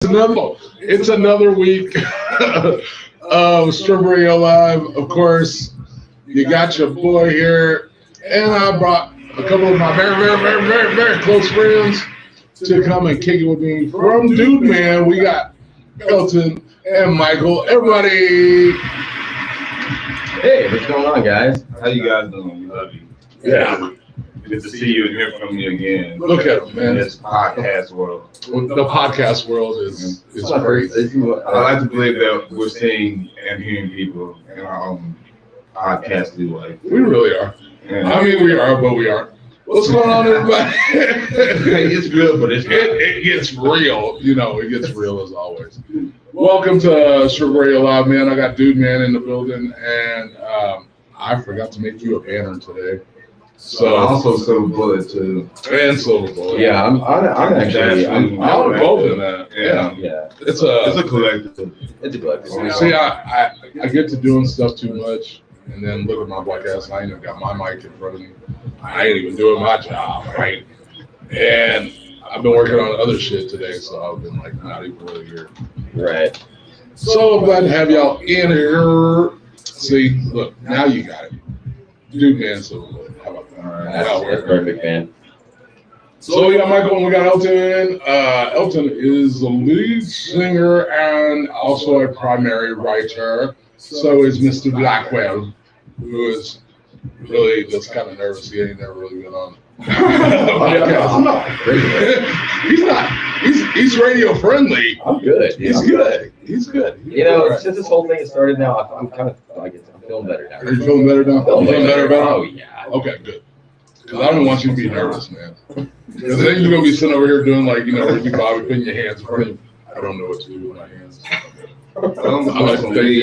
It's another week of Stripper Radio Live. Of course, you got your boy here, and I brought a couple of my very close friends to come and kick it with me. From DudeMan, we got Elton and Michael. Everybody. Hey, what's going on, guys? How you guys doing? We love you. Yeah. Good to see you and hear from you again. Look at him, man. In this podcast world. The podcast world is crazy. I like to believe that we're seeing and hearing people in our own podcast life. We really are. Yeah. I mean, we are, but we aren't. What's going on, everybody? It's good, but it gets real. You know, it gets real as always. Welcome to Stripper Radio Live, man. I got DudeMan in the building, and I forgot to make you a banner today. So also Silver Bullet too. And Silver Bullet. Yeah, I'm actually I'm involved in that. Yeah. It's a collective. It's a collective. See, I get to doing stuff too much, and then look at my black ass. I ain't even got my mic in front of me. I ain't even doing my job, right? And I've been working on other shit today, so I've been like not even really here. Right. So I'm glad to have y'all in here. See, look, now you got it. DudeMan, Silver Bullet. How about that? All right. That's perfect, man. So we got Michael and we got Elton. Elton is the lead singer and also a primary writer. So is Mr. Blackwell, who is really just kind of nervous. He ain't never really been on. I'm not He's not. He's radio friendly. I'm good. He's good. He's good. You know, since this whole thing has started now, I'm kind of I'm feeling better now. Are you feeling better now? Feeling better about it? Oh yeah. Okay, good. Because I don't want you to be nervous, man. Because then you're gonna be sitting over here doing like, you know, Ricky Bobby, putting your hands in front of you. I don't know what to do with my hands. I like to think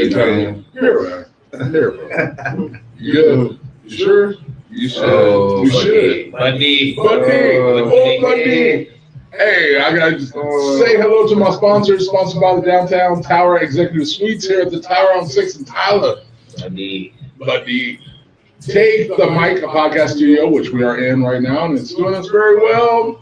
here, bro. You good? You sure? You should. You should. Buddy. Buddy. Hey, I gotta just say hello to my sponsors. Sponsored by the Downtown Tower Executive Suites here at the Tower on 6th and Tyler. Buddy. Take the Mic, a podcast studio, which we are in right now, and it's doing us very well.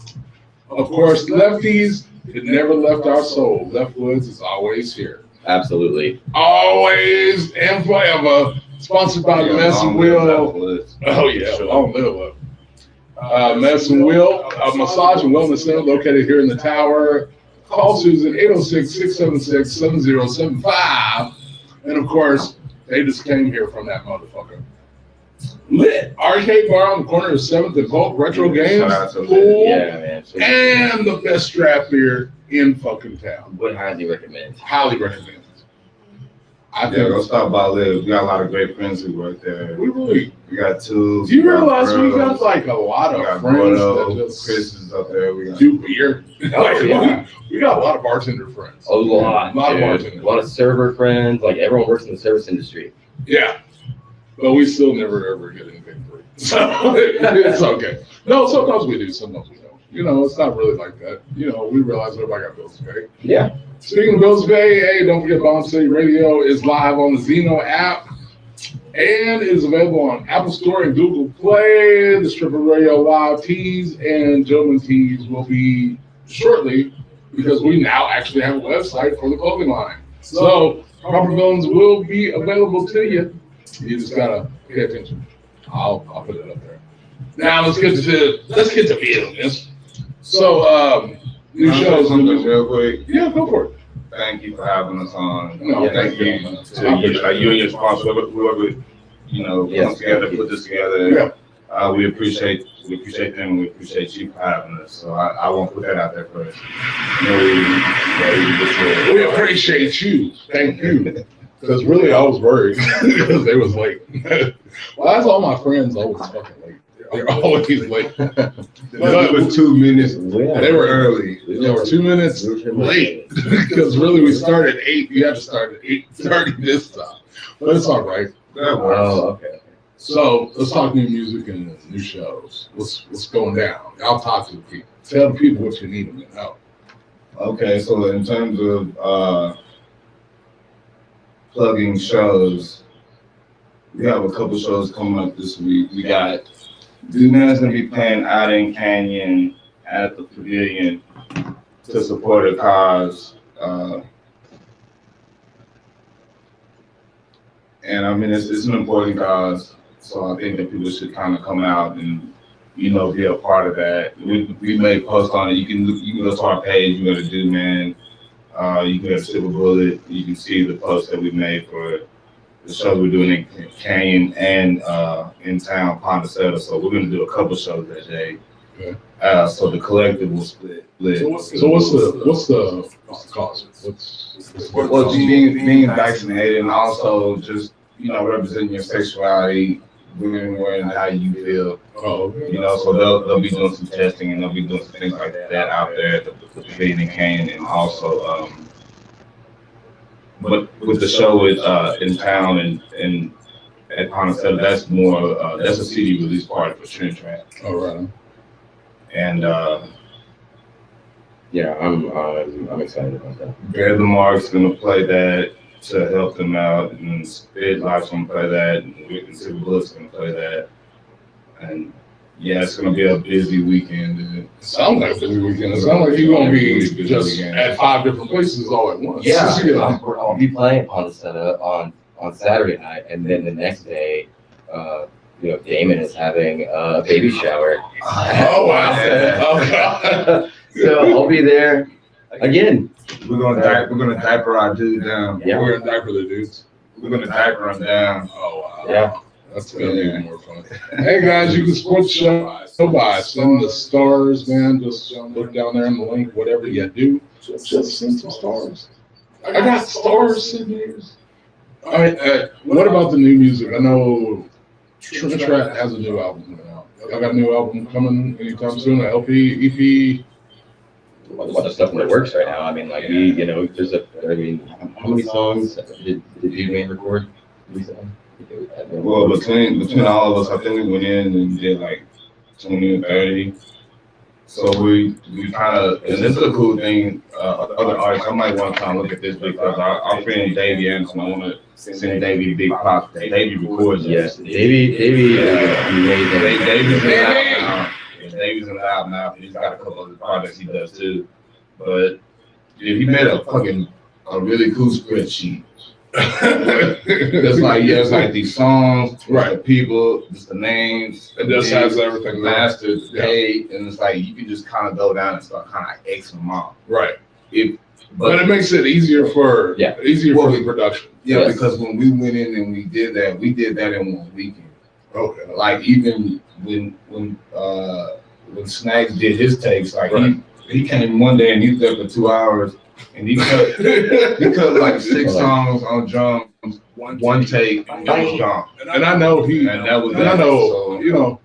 Of course, Lefties, it never left our soul. Leftwoods is always here. Absolutely. Always and forever. Sponsored by Medicine Wheel. Oh, yeah. Long live Medicine Wheel, a massage and wellness center located here in the Tower. Call Susan 806-676-7075. And, of course, they just came here from that motherfucker. Lit arcade bar on the corner of 7th and Polk, retro games, pool, and the best strap beer in fucking town. Would highly recommend. Highly recommend. Go stop by Live. We got a lot of great friends who work there. We got two. Do you realize we got like a lot of friends that just Chris is up there. We got do beer? Oh, yeah. We got a lot of bartender friends. A lot of bartenders. A lot of server friends. Like everyone works in the service industry. Yeah. But we still never ever get anything free. So it's okay. No, sometimes we do, sometimes we don't. You know, it's not really like that. You know, we realize everybody got bills to pay. Yeah. Speaking of bills to pay, hey, don't forget Bomb City Radio is live on the Zeno app and is available on Apple Store and Google Play. The Stripper Radio Live tees and Gentleman tees will be shortly because we now actually have a website for the clothing line. So proper villains will be available to you. You just gotta pay attention. I'll put it up there. Now let's get to business. So new shows. Real quick. Yeah, go for it. Thank you for having us on. No, thank you to you and your sponsor, whoever comes together, put this together. Yeah. We appreciate them. And we appreciate you for having us. So I won't put that out there first. We appreciate you. Thank you. Because really, I was worried because they was late. Well, that's all my friends always fucking late. They're always late. They were 2 minutes. They were early. They were 2 minutes late because really we started at 8. You have to start at 8:30 this time, but it's all right. That works. Oh, okay. So let's talk new music and new shows. What's going down? I'll talk to the people. Tell the people what you need them to know. Okay, so in terms of plugging shows, we have a couple shows coming up this week. We got DudeMan's gonna be playing out in Canyon at the Pavilion to support a cause And I mean, it's an important cause. So I think that people should kind of come out and, you know, be a part of that. We made posts on it. You can go to our page. You go to DudeMan. You can go to Silver Bullet. You can see the posts that we made for the shows we're doing in Canyon and in town, Ponderseta. So we're going to do a couple shows that day. Okay. So the collective will split. So what's the cause? Well, being vaccinated and also just, you know, representing your sexuality, wearing how you feel. Oh, okay. You know, so they'll be doing some testing and they'll be doing some things like that out there at the pavilion in Canyon, and also but with the show in town and at Ponderseta, that's more that's a CD release party for Trent Trap. All right. And Yeah, I'm excited about that. Bear the Mark's gonna play that to help them out, and Spirit Life's gonna play that, and Wick and Silver Bullet's gonna play that. And yeah, it's gonna be a busy weekend. It sounds like a busy weekend. It sounds like you're gonna be just at 5 different places all at once. Yeah, I'll be playing Ponderseta on Saturday night, and then the next day, you know, Damon is having a baby shower. Oh wow! So I'll be there again. We're gonna diaper our dude down. Yeah. We're gonna diaper the dudes. We're gonna diaper him down. Oh wow! Yeah. That's gonna be even more fun. Hey guys, you can support the show by sending the stars, man. Just look down there in the link, whatever you do. Just send some stars. I got stars sitting here. All right, what about the new music? I know Trent Trap has a new album coming out. I got a new album coming anytime soon, an LP, EP. A lot of stuff in the works right now. I mean, like, you know, how many songs did DudeMan record recently? Well, between all of us, I think we went in and did like 20 or 30. So we kind of, and this is a cool thing. Other artists, I might want to kind of look at this because our friend Davey Anderson, I want to send Davey a big pop. Davey records. Yes, Davey, amazing. Davey's in the album now. Davey's in the album now. He's got a couple other projects he does too. But yeah, he made a really cool spreadsheet. It's like these songs, right? The people, just the names. It just has everything mastered, paid, and it's like you can just kind of go down and start kind of X them off. Right. But it makes it easier for the production. Yeah, yes. Because when we went in and we did that in one weekend. Okay. Like even when Snacks did his takes, like he came one day and he was there for 2 hours. And he cut like 6 songs on drums, one take, and it was gone. And I know so, you know,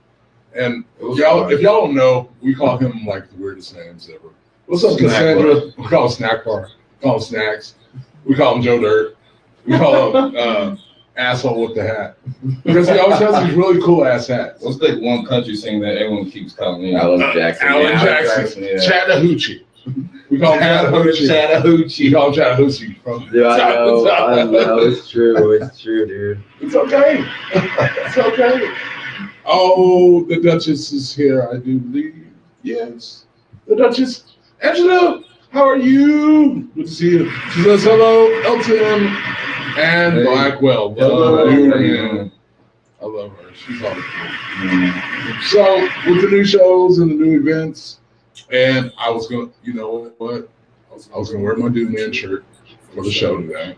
and y'all, if y'all don't know, we call him like the weirdest names ever. What's up, Cassandra? We call him Snack Bar. We call him Snacks. We call him Joe Dirt. We call him Asshole with the Hat. Because he always has these really cool ass hats. Let's take one country singer that everyone keeps calling him. Alan Jackson. Alan Jackson. Yeah. Chattahoochee. We call him Chattahoochee. We call him Chattahoochee. Dude, I know. It's true. It's true, dude. It's okay. It's okay. Oh, the Duchess is here, I do believe. Yes. The Duchess. Angela, how are you? Good to see you. She says hello, Elton and Blackwell. Love her. I love her. She's all cool. So, with the new shows and the new events, and I was gonna, you know what? I was gonna wear my DudeMan shirt for the show today,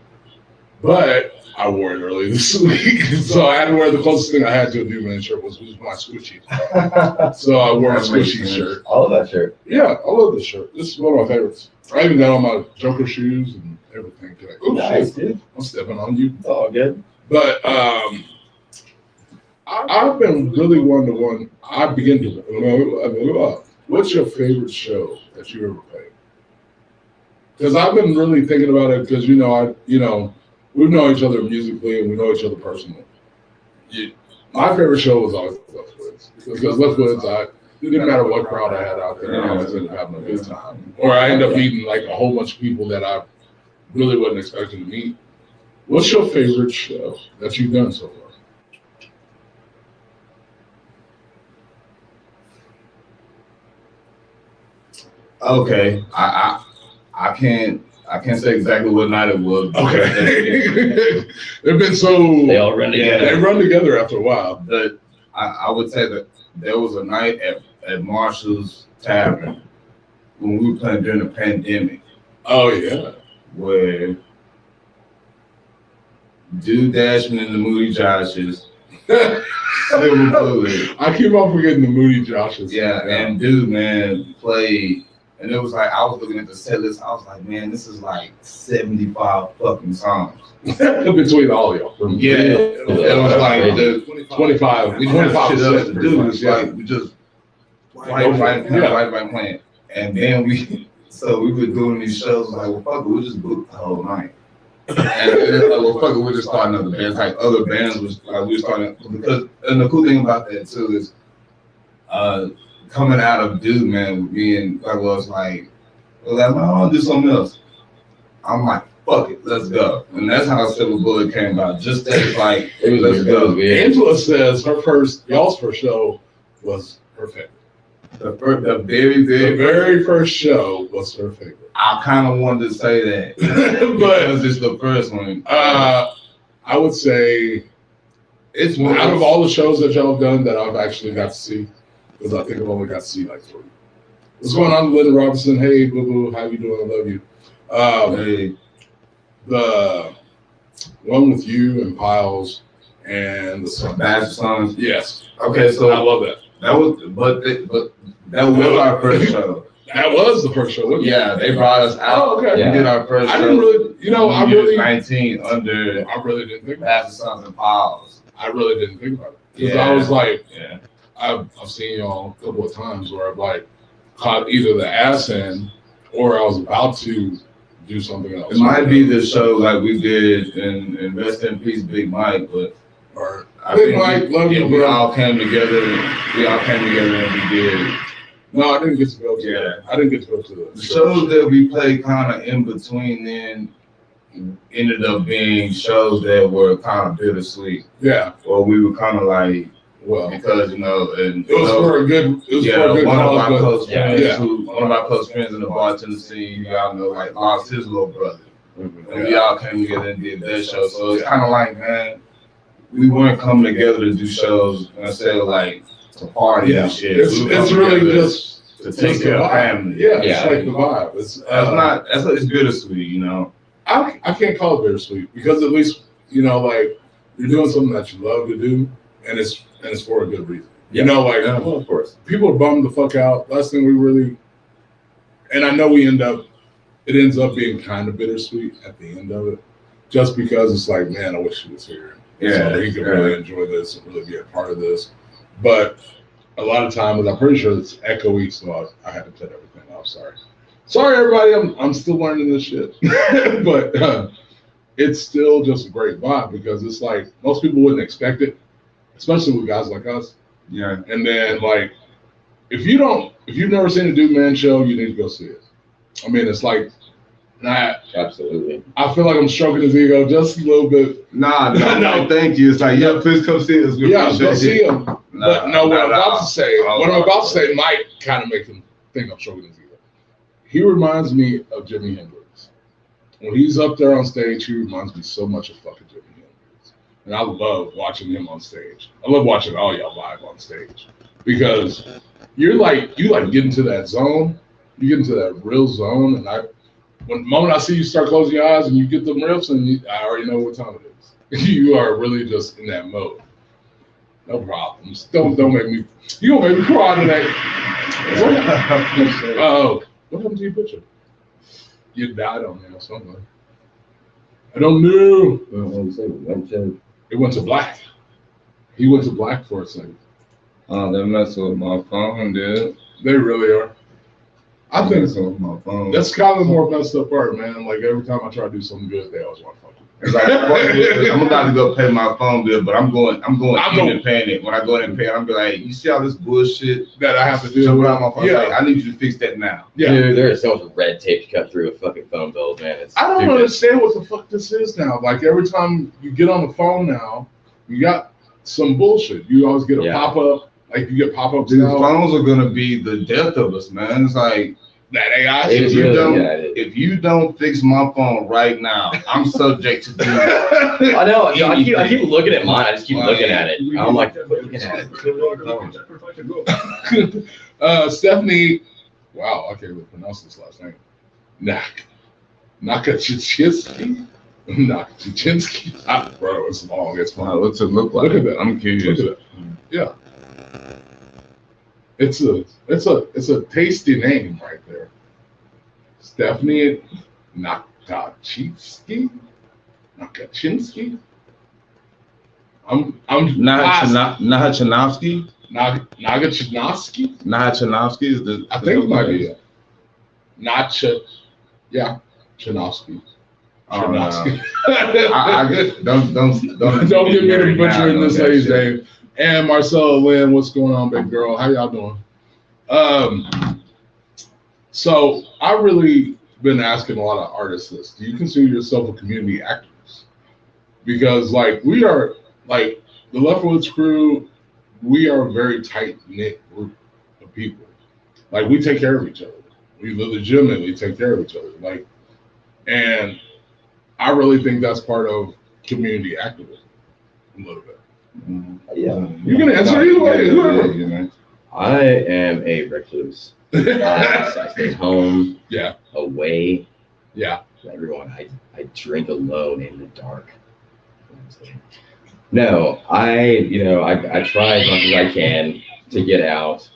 but I wore it early this week, so I had to wear the closest thing I had to a DudeMan shirt was my squishy. So I wore a squishy shirt. I love that shirt. Yeah, I love this shirt. This is one of my favorites. I even got on my Joker shoes and everything today. Oops, nice, dude. I'm stepping on you. It's all good. But I've been really one-to-one. I begin to. What's your favorite show that you ever played? Because I've been really thinking about it. Because we've known each other musically and we know each other personally. My favorite show was always Left Woods, because Left Woods, it didn't matter what crowd I had out there, I always ended up having a good time. Or I ended up meeting like a whole bunch of people that I really wasn't expecting to meet. What's your favorite show that you've done so far? Okay, I can't I can't say exactly what night it was. Okay. They've been so. They all run together. They run together after a while. But I would say that there was a night at Marshall's Tavern when we were playing during the pandemic. Oh yeah. Where Dude Dashman and the Moody Joshes, Silver Bullet. I keep on forgetting the Moody Joshes. Yeah, and DudeMan played, and it was like I was looking at the set list. I was like, man, this is like 75 fucking songs between all of y'all. Yeah, it was like the 25. We didn't have shit else to do. It's It's like we just right playing, and then we were doing these shows like, well, fuck it, we just booked the whole night. And it's like, well, fuck it, we're just starting other bands. Like other bands was like we were starting because, and the cool thing about that too is, coming out of DudeMan with me and like was like, well, I want to do something else. I'm like, fuck it, let's go. And that's how Silver Bullet came about. Just that, like, It was let's go. Angela says y'all's first show was her favorite. The very first show was her favorite. I kind of wanted to say that, but because it's the first one. I would say It's one out of all the shows that y'all have done that I've actually got to see, because I think I've only got to see like 3. What's going on, Linda Robinson? Hey, boo boo, how you doing? I love you. Hey, The one with you and Piles and the Bastard Sons. Yes. Okay, I so love that. that was, but that was our first show. That was the first show. Wasn't it? Yeah, they brought us out. Oh, okay. We did our first show. I didn't really, I really 19 under I really didn't think about Bastard Sons and Piles. it. I really didn't think about it. Because Yeah. I was like, Yeah. I've seen y'all a couple of times where I've like caught either the ass end or I was about to do something else. It might be the show like we did in Rest in Peace, Big Mike, but Or I Big think Mike, love you, we bro. all came together. We all came together and we did. No, I didn't get to go to Yeah. that. I didn't get to go to The shows that we played kind of in between then ended up being shows that were kind of bittersweet. Yeah. Or we were kind of like, Well, because, and it was for a good. It was yeah, for a good one of cause, our but close friends, yeah. one of our close friends in the bartender scene, y'all know, like lost his little brother. Mhm. And we all came together and did that show. So it's kind of like, man, we weren't coming together to do shows instead of like to party Yeah. and shit. It's We were it's coming really together just to take the care of vibe. family. Yeah, it's Yeah. like the vibe. It's bittersweet, you know. I can't call it bittersweet because at least like you're doing something that you love to do, and it's for a good reason. You know, like Well, of course. people are bummed the fuck out. Last thing we really, and I know it ends up being kind of bittersweet at the end of it, just because it's like, man, I wish he was here. Yeah, So he could yeah. really enjoy this and really be a part of this. But a lot of times, I'm pretty sure it's echoey, so I had to cut everything off. Sorry, everybody. I'm still learning this shit, but it's still just a great vibe because it's like most people wouldn't expect it, especially with guys like us. Yeah. And then like, if you've never seen a DudeMan show, you need to go see it. I mean, it's like, Absolutely. I feel like I'm stroking his ego just a little bit. Nah, No. thank you. It's like, yeah, please come see us. We Yeah, go appreciate see it. him. But no, what I'm about to say, Oh, might kind of make him think I'm stroking his ego. He reminds me of Jimi Hendrix. When he's up there on stage, he reminds me so much of fucking Jimi Hendrix. And I love watching him on stage. I love watching all y'all live on stage because you get into that zone, you get into that real zone, and when the moment I see you start closing your eyes and you get them riffs, and I already know what time it is. You are really just in that mode. No problems. Don't make me. You gonna make me cry today? Oh, what happened to your picture? You died on me or something. I don't know. It went to black. He went to black for a second. Oh, they're messing with my phone, dude. They really are. I think Messing with my phone. that's kind of the more messed up part, man. Like every time I try to do something good, they always want to fuck with me. It's like, I'm about to go pay my phone bill, but I'm going in and paying it. When I go in and pay it, I'm be like, you see all this bullshit That I have to do. jumping out my phone? Yeah. Like, I need you to fix that now. Yeah. Dude, there is so much red tape to cut through a fucking phone bill, man. It's I don't stupid. understand what the fuck this is now. Like every time you get on the phone now, you got some bullshit. You always get a Yeah. pop up. Like you get pop ups These now. phones are gonna be the death of us, man. It's like That AI It shit. is you really, don't- yeah, it is. If you don't fix my phone right now, I'm subject to do that. I know. You know, I keep looking at mine. I just keep looking at it. I'm like, looking at it. Stephanie, wow, I can't even pronounce this last name. Nakachinsky? Nakachinsky? Bro, it's long. It's Wow, long. what's it look like? Look at that. I'm curious. Look at that. Yeah. It's a tasty name right there. Stephanie Nakachinsky? Nakachinsky? I'm Nahachanovsky? Nagachinovsky? Nahachanovsky is the. I think it might be it. Chinovsky. Chinovsky. I don't Don't get me to right now butchering on this that lady's shit. name. And Marcella Lynn, what's going on, big girl? How y'all doing? So I really been asking a lot of artists this. Do you consider yourself a community activist? Because like we are, like the Leftwoods crew, we are a very tight knit group of people. Like we take care of each other. We legitimately take care of each other. Like, and I really think that's part of community activism a little bit. Yeah. You can answer either way. Whoever. Yeah. I am a recluse. I stay home, Yeah, away yeah. from everyone. I drink alone in the dark. No, I try as much as I can to get out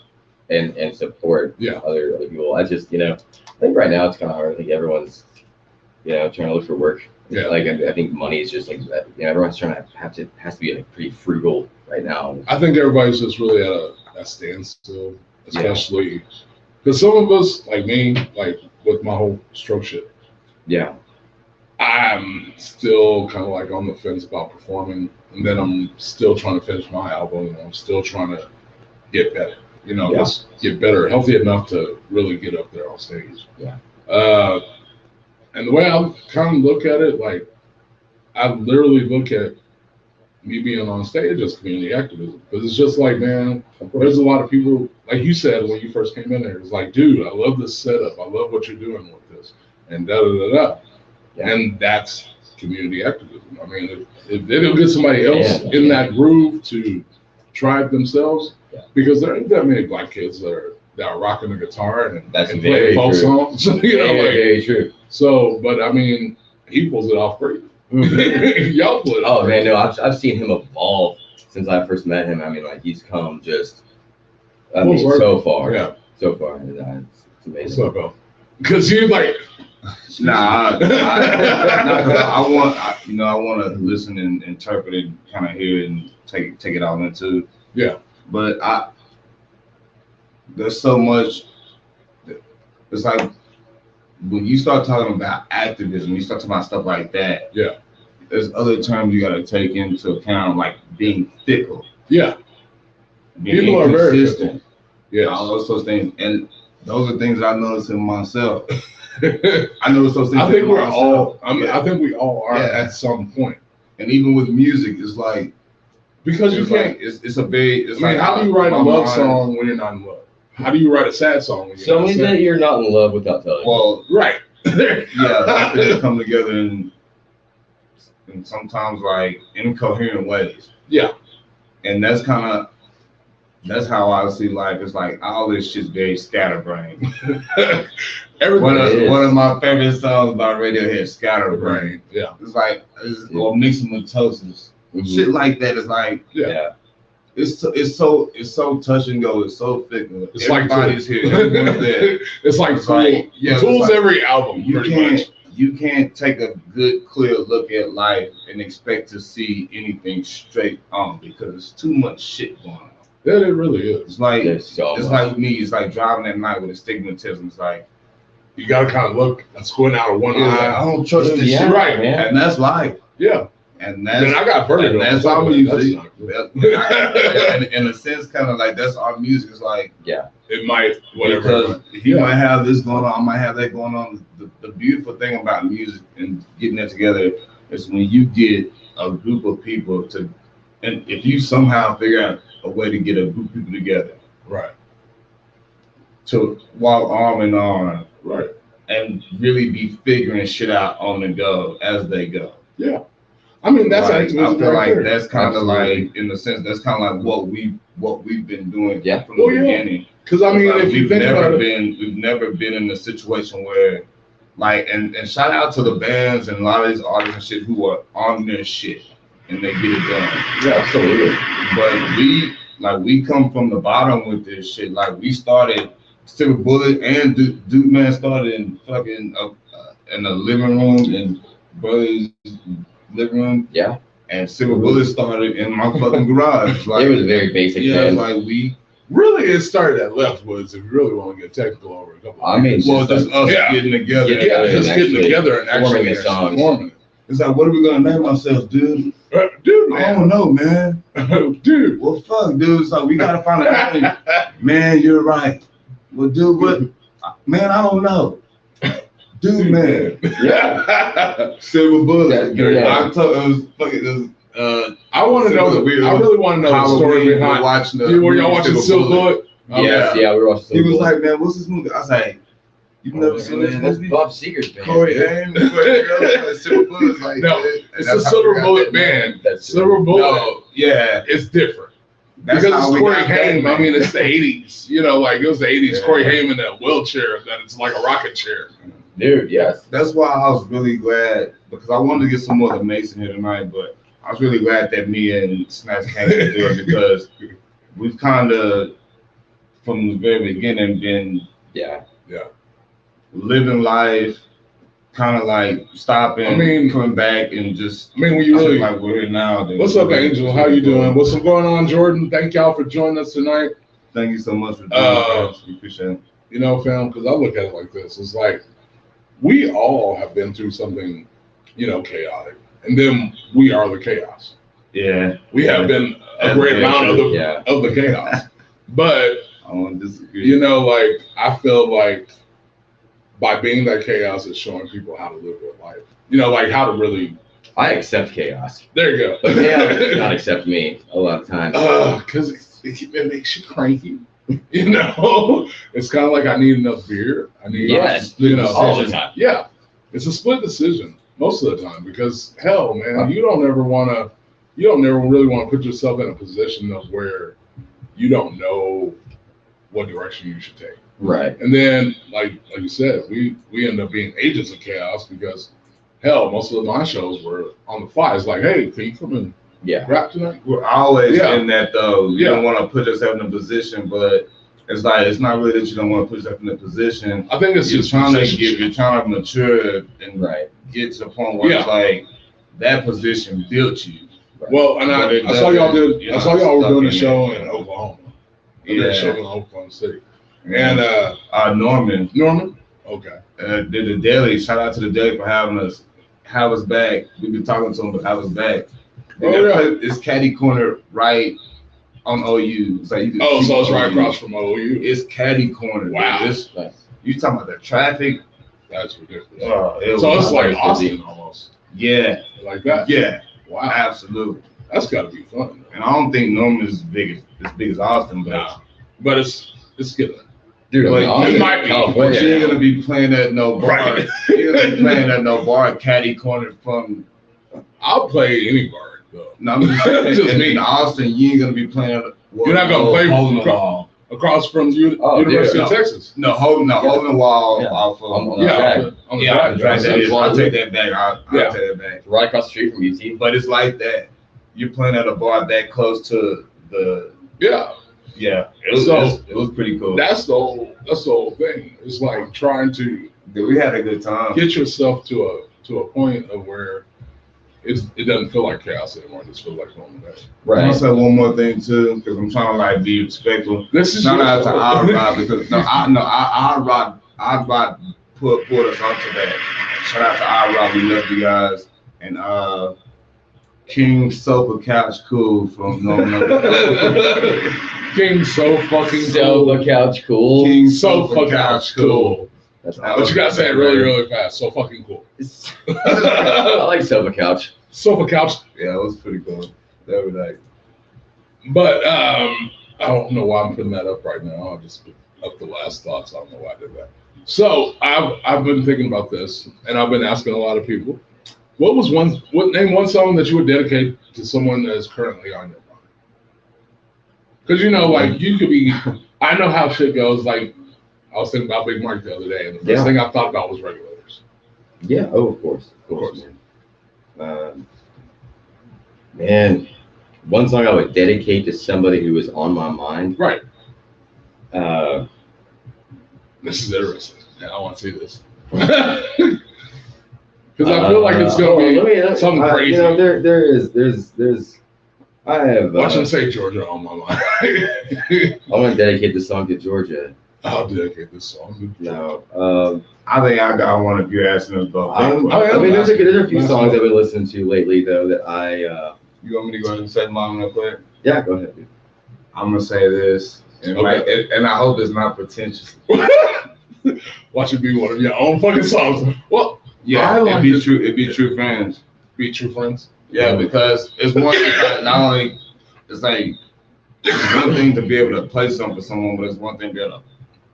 and support other people. I just, I think right now it's kind of hard. I think everyone's, trying to look for work. Yeah. Like I think money is just like, everyone's trying to has to be like pretty frugal right now. I think everybody's just really at a standstill, especially because some of us, like me, like with my whole stroke shit, Yeah. I'm still kind of like on the fence about performing, and then I'm still trying to finish my album, and I'm still trying to get better. Just get better, healthy enough to really get up there on stage. Yeah. And the way I kind of look at it, like I literally look at me being on stage as community activism, because it's just like, man, there's a lot of people, like you said when you first came in there, it's like, dude, I love this setup, I love what you're doing with this, and da da da da. Yeah. And that's community activism. I mean, if it'll get somebody else in that groove to try it themselves, because there ain't that many black kids that are rocking a guitar and That's playing very folk true. songs. Very true. So, but I mean, he pulls it off great. Y'all pull it off. Oh man, no, I've seen him evolve since I first met him. I mean, like he's come just, so far. Yeah. So far, and, it's amazing. What's up, bro? Because you're like, I want to listen and interpret it, kind of hear it and take it all into. Yeah. But there's so much. It's like when you start talking about activism, you start talking about stuff like that. Yeah. There's other terms you got to take into account, like being fickle. Yeah. Being People are very inconsistent. Yeah. All those things, and those are things I noticed in myself. I noticed those things. I think in we're myself. all. I mean, I think we all are Yeah. at some point. And even with music, it's like Because you it's can't. like, it's a very. It's I mean, like how do you write a my love mind- song when you're not in love? How do you write a sad song when you're So not means sad? that you're not in love without telling. Well, Right. yeah, things come together in sometimes like incoherent ways, Yeah. and that's how I see life. It's like all this shit's very scatterbrained. Everything. One of my favorite songs by Radiohead, Scatterbrained. Yeah. It's like or Mixomatosis. Shit like that is like Yeah. it's so touch and go. It's so fickle. It's like Everybody's here. Everyone's there. It's like It's like, it's Tool's like, every album, pretty much. you can't take a good, clear look at life and expect to see anything straight on because there's too much shit going on. Yeah, it really is. It's like There's so it's much. like with me. It's like driving at night with astigmatism. It's like You gotta kind of look and squint out of one I eye. don't trust this Yeah, shit, right, man. and that's life. Yeah. And Then I that's got vertigo. and that's on our top of it. music. That's not good. in a sense, kind of like that's our music. It's like It might, whatever. because he Yeah. might have this going on, I might have that going on. The beautiful thing about music and getting that together is when you get a group of people to, and if you somehow figure out a way to get a group of people together Right. to walk arm in arm Right. And really be figuring shit out on the go as they go. Yeah. I mean, that's like, I feel like there. that's kind of like, in a sense, that's kind of like what we've been doing from the beginning. Because I mean, like, if you think about it, we've never been in a situation where, like, and shout out to the bands and a lot of these artists and shit who are on their shit and they get it done. Yeah, absolutely. But we come from the bottom with this shit. Like, we started Silver Bullet and DudeMan started in fucking in the living room in brother's living room. Yeah. And Silver Bullet started in my fucking garage. Like, it was very basic. Yeah, like we really it started at Leftwoods. If you really want to get technical over a couple. I mean, well, just us getting together. Just getting together and actually forming it. It's like, what are we gonna name ourselves, dude? Dude, man. I don't know, man. Dude. Well, fuck, dude. So we gotta find a name. Man, you're right. Well, dude, but man, I don't know. Dude, man. Yeah. Silver Bullet. Yeah. I told it was fucking. I want to know. I really want to know the story behind watching the. Were y'all watching Silver Bullet? Yes, yeah, we were watching Silver He was Bullet. like, man, what's this movie? I was like, you've never seen this That's movie? Bob Seger's band. Corey Haim, Silver Bullet's like, no, it's a Silver Bullet band. That's Silver Bullet. No, yeah, it's different. that's because how it's we Corey got Haim. that, I mean, it's the 80s. You know, like it was the 80s. Yeah. Corey Haim in that wheelchair that it's like a rocket chair. Dude, yes. That's why I was really glad, because I wanted to get some more of the Mason here tonight, but I was really glad that me and Snatch came to do it because we've kind of, from the very beginning, been living life, kind of like stopping, coming back, and just. I mean, when you really like we're here now. What's up, Angel? How you doing? What's going on, Jordan? Thank y'all for joining us tonight. Thank you so much for doing it. We appreciate it. You know, fam, because I look at it like this: it's like we all have been through something, you know, chaotic, and then we are the chaos. Yeah, we have been a great amount of the chaos, but I don't disagree. You know, like I feel like by being that chaos, it's showing people how to live their life. You know, like how to really. I accept chaos. There you go. But chaos does not accept me a lot of times. Because it makes you cranky. You know, it's kind of like I need enough beer. I need, you know, all the time. Yeah, it's a split decision most of the time because hell, man, you don't ever really want to put yourself in a position of where you don't know what direction you should take. Right. And then, like you said, we end up being agents of chaos because hell, most of my shows were on the fly. It's like, hey, can you come and rap tonight? We're always in that though. You don't want to put yourself in a position, but it's like it's not really that you don't want to put yourself in a position. I think it's you're just trying to mature and get to the point where it's like that position built you. Right. Well, and I saw y'all were doing a show in Oklahoma. A show in Oklahoma City. And Norman. Okay. Did the Daily. Shout out to the Daily for having us back. We've been talking to them, but have us back. It's Caddy Corner right on OU. So it's right across from OU. It's Caddy Corner. Wow. You talking about the traffic? That's ridiculous. So it's like Austin almost. Yeah. Like that. Yeah. Wow. Absolutely. That's got to be fun. And I don't think Norman is as big as Austin, but it's getting. Dude, it might be. But you ain't gonna be playing at no bar. Right. You're gonna be playing at no bar at Caddy Corner from. I'll play any bar though. No, I'm just saying, just me in Austin. You ain't gonna be playing. You're not gonna play holding the wall across from University of Texas. No, holding the wall off of on the track. I'll take that back. I'll take that back. Right across the street from UT. But it's like that. You're playing at a bar that close to the. Yeah, it was pretty cool. That's the whole thing. It's like trying to. We had a good time. Get yourself to a point of where it doesn't feel like chaos anymore. It just feels like normal day. Right. I want to say one more thing too, because I'm trying to like be respectful. This is not out to Odd because Odd Rod put us onto that. Shout out to Odd Rod. We love you guys. And King Sofa Couch Cool from King So Fucking Sofa Couch Cool. King Sofa Couch Cool. But you gotta say it really, really fast. So fucking cool. I like Sofa Couch. Sofa Couch. Yeah, it was pretty cool. That was like. But I don't know why I'm putting that up right now. I'll just up the last thoughts. I don't know why I did that. So I've been thinking about this, and I've been asking a lot of people. Name one song that you would dedicate to someone that is currently on your mind? Because like you could be. I know how shit goes. Like I was thinking about Big Mike the other day, and the first thing I thought about was Regulators. Yeah. Oh, of course. Man, one song I would dedicate to somebody who was on my mind. Right. This is interesting. Yeah, I want to see this. Because I feel like it's gonna be something crazy. There's. I have. Watch him say Georgia on my mind. I want to dedicate this song to Georgia. I'll dedicate this song to Georgia. No. I think I got one if you're asking us both. I mean, there's a few songs I've been listening to lately though that I. You want me to go ahead and say mine real quick? Yeah, go ahead, dude. I'm gonna say this, and and I hope it's not pretentious. Watch it be one of your own fucking songs. Well, yeah, it'd be true. It'd be true friends. Be true friends. Yeah, because it's one thing. Not only it's like it's one thing to be able to play something for someone, but it's one thing to be able to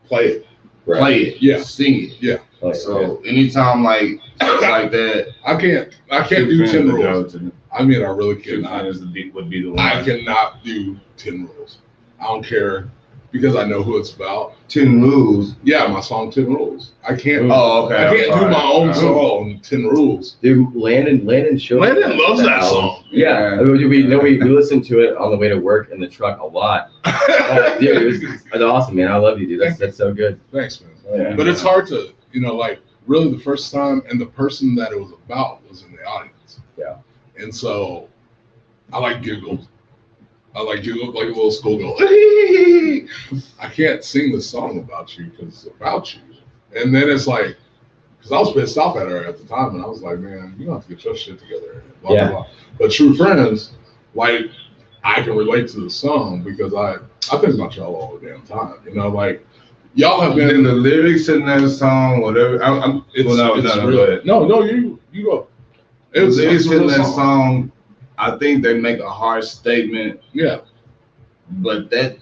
play it. Right. Play it. Yeah. Sing it. Yeah. So anytime like that, I can't do 10 rules. I mean, I really cannot. Would be the one. I cannot do 10 rules. I don't care because I know who it's about. 10 rules. Yeah, my song 10 rules. I can't. Oh, okay. I can't do my own song 10 rules. Dude, Landon showed. Landon loves that song. Yeah, I mean, we listened to it on the way to work in the truck a lot. Dude, it was awesome, man. I love you, dude. That's so good. Thanks, man. Yeah. But it's hard to, like really the first time, and the person that it was about was in the audience. Yeah. And so I like giggled. I like giggled like a little schoolgirl. I can't sing the song about you because it's about you. And then it's like, because I was pissed off at her at the time, and I was like, man, you don't have to get your shit together. Blah, blah, blah. But True Friends, like, I can relate to the song because I think about y'all all the damn time. Like, y'all have been in the lyrics in that song, whatever. You go. It's in that song. I think they make a harsh statement. Yeah. But that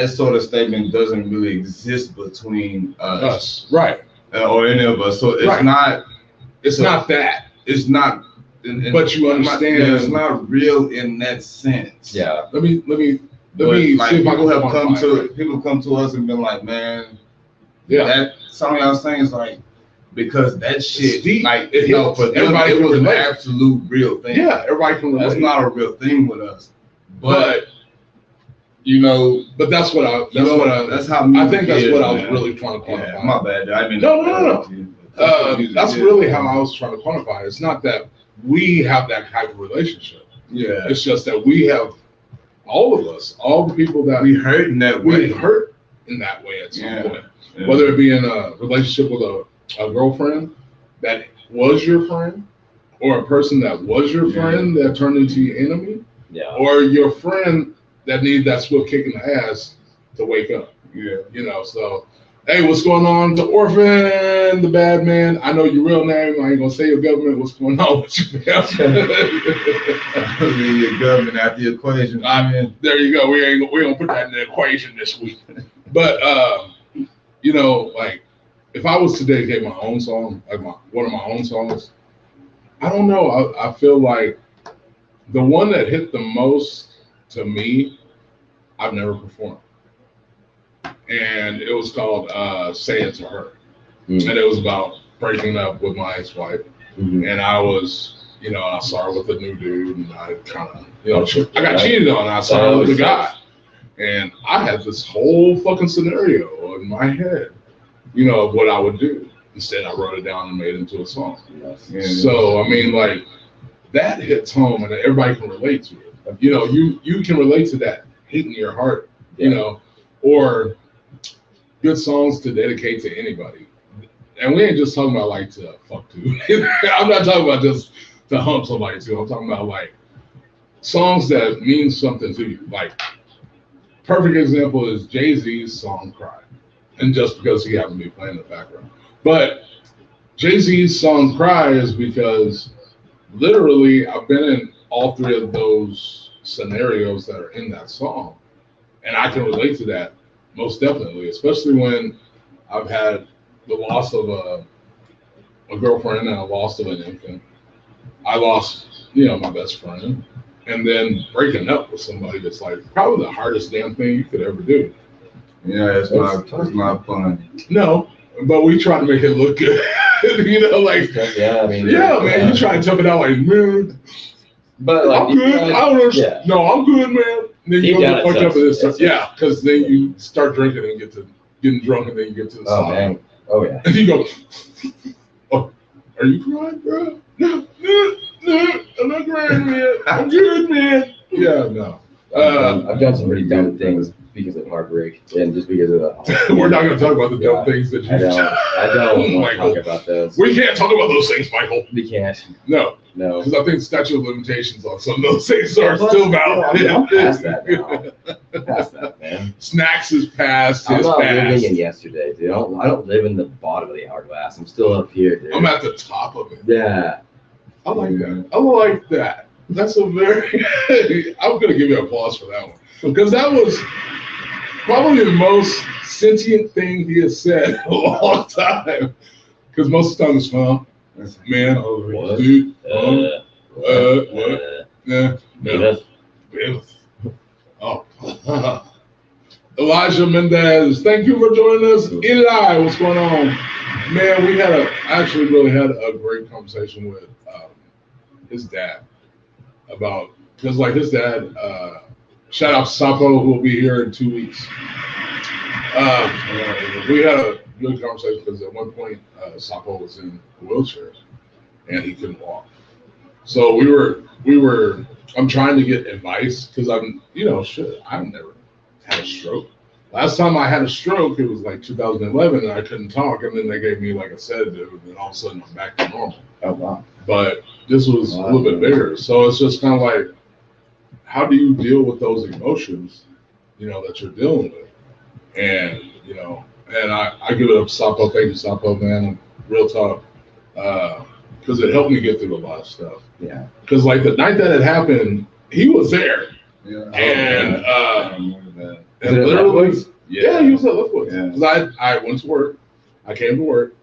sort of statement doesn't really exist between us. Right. Or any of us. So it's not. It's not that. It's not. But you understand. It's not real in that sense. Yeah. Let me like people come to us and been like, man, that song y'all saying is like, because that shit, like, for everybody, it was an absolute real thing. Yeah, everybody can relate. That's not a real thing with us. But but that's what I. That's how I think that's what I was really trying to quantify. Yeah, my bad. I mean, no. That's really how I was trying to quantify it. It's not that we have that type of relationship. Yeah. It's just that we have, all of us, all the people that we hurt in that way. We hurt in that way at some point. Yeah. Whether it be in a relationship with a girlfriend that was your friend, or a person that was your friend that turned into your enemy, or your friend that needed that swift kick in the ass to wake up. Yeah. So, hey, what's going on? The orphan, the bad man. I know your real name. I ain't gonna say your government. What's going on with you, man? Your government after the equation. There you go. We gonna put that in the equation this week. But like, if I was to dedicate my own song, like one of my own songs, I don't know. I feel like the one that hit the most to me, I've never performed. And it was called Say It to Her. Mm-hmm. And it was about breaking up with my ex-wife. Mm-hmm. And I was, I saw her with a new dude, and I kind of, I got cheated on. I saw her with a guy. And I had this whole fucking scenario in my head, of what I would do. Instead, I wrote it down and made it into a song. Yes. So, I mean, like, that hits home, and everybody can relate to it. You can relate to that hate in your heart, or good songs to dedicate to anybody. And we ain't just talking about like to fuck to. I'm not talking about just to hump somebody too. I'm talking about like songs that mean something to you. Like, perfect example is Jay-Z's song Cry. And just because he happened to be playing in the background. But Jay-Z's song Cry is because literally I've been in all three of those scenarios that are in that song. And I can relate to that. most definitely, especially when I've had the loss of a girlfriend and a loss of an infant. I lost, my best friend, and then breaking up with somebody that's like probably the hardest damn thing you could ever do. Yeah, it's not fun. No, but we try to make it look good. Man, you try to tough it out like, man, but like, I'm good. I don't understand. No, I'm good, man. And then you go fucked up with this stuff. Yeah, because then you start drinking and getting drunk, and then you get to the side. Man. Oh yeah. And you go, oh, are you crying, bro? No, I'm not crying, man. I'm good, man. Yeah, no. I've done some pretty dumb things because of heartbreak and just because of the. We're not going to talk about the dumb things that you. I don't want to talk about those. We can't talk about those things, Michael. We can't. No. Because I think statute of limitations on some of those things are still valid. I'm past that now. Past that, man. Snacks is past. I'm not living in yesterday, dude. I don't live in the bottom of the hourglass. I'm still up here, dude. I'm at the top of it. Yeah. I like that. I like that. That's a very. I'm going to give you applause for that one. Because that was probably the most sentient thing he has said in a long time. Because most of the time it's fun. Man, what? Dude, what? Yeah, no. Oh. Elijah Mendez, thank you for joining us. Eli, what's going on? Man, we actually really had a great conversation with his dad about, because like his dad, shout out to Sapo, who will be here in 2 weeks. We had a good conversation because at one point Sapo was in a wheelchair and he couldn't walk. So I'm trying to get advice because I've never had a stroke. Last time I had a stroke, it was like 2011 and I couldn't talk, and then they gave me like a sedative, and then all of a sudden I'm back to normal. Oh wow. But this was a little bit bigger. So it's just kind of like, how do you deal with those emotions, that you're dealing with? And, and I give it up to Sapo. Thank you, Sapo, man. Real talk. Because it helped me get through a lot of stuff. Yeah. Because like the night that it happened, he was there. Yeah. And literally, he was at Liftwoods. Yeah. Because I went to work. I came to work.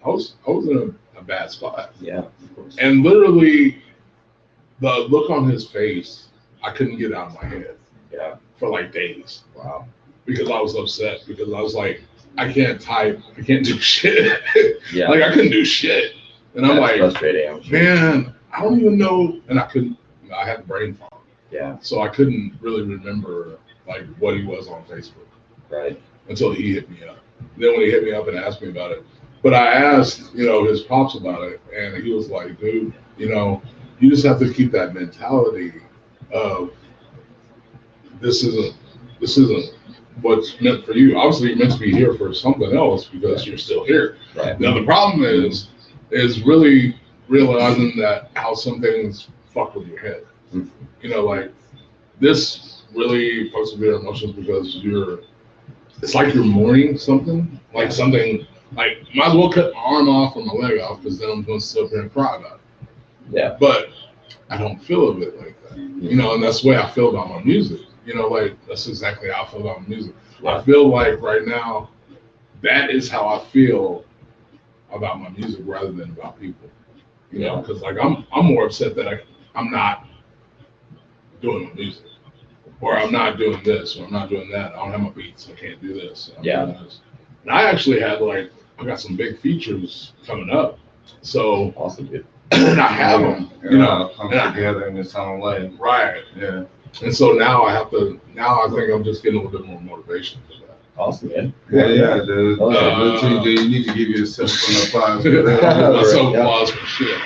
I was in a bad spot. Yeah, of course. And literally, the look on his face, I couldn't get out of my head. Yeah. For like days. Wow. Because I was upset. Because I was like, I can't type. I can't do shit. Yeah. Like I couldn't do shit. And I'm like, frustrating. Man, I don't even know. And I had the brain fog. Yeah. So I couldn't really remember like what he was on Facebook. Right. Until he hit me up. Then when he hit me up and asked me about it. But I asked, his pops about it. And he was like, dude, you just have to keep that mentality of this isn't what's meant for you. Obviously, you're meant to be here for something else because you're still here. Right. Now, the problem is really realizing that how some things fuck with your head. Mm-hmm. Like this really fucks with your emotions because it's like you're mourning something, like something, like might as well cut my arm off or my leg off because then I'm going to sit up here and cry about it. Yeah. But I don't feel a bit like that, and that's the way I feel about my music. Like that's exactly how I feel about my music. Yeah. I feel like right now, that is how I feel about my music rather than about people. Because like I'm more upset that I'm not doing my music, or I'm not doing this, or I'm not doing that. I don't have my beats. I can't do this. Yeah. And I actually had I got some big features coming up. So awesome, dude. And I have them, come together in its own way. Right. Yeah. And so now I think I'm just getting a little bit more motivation for that. Awesome, man. Yeah, dude. You need to give yourself some applause. Some applause for shit.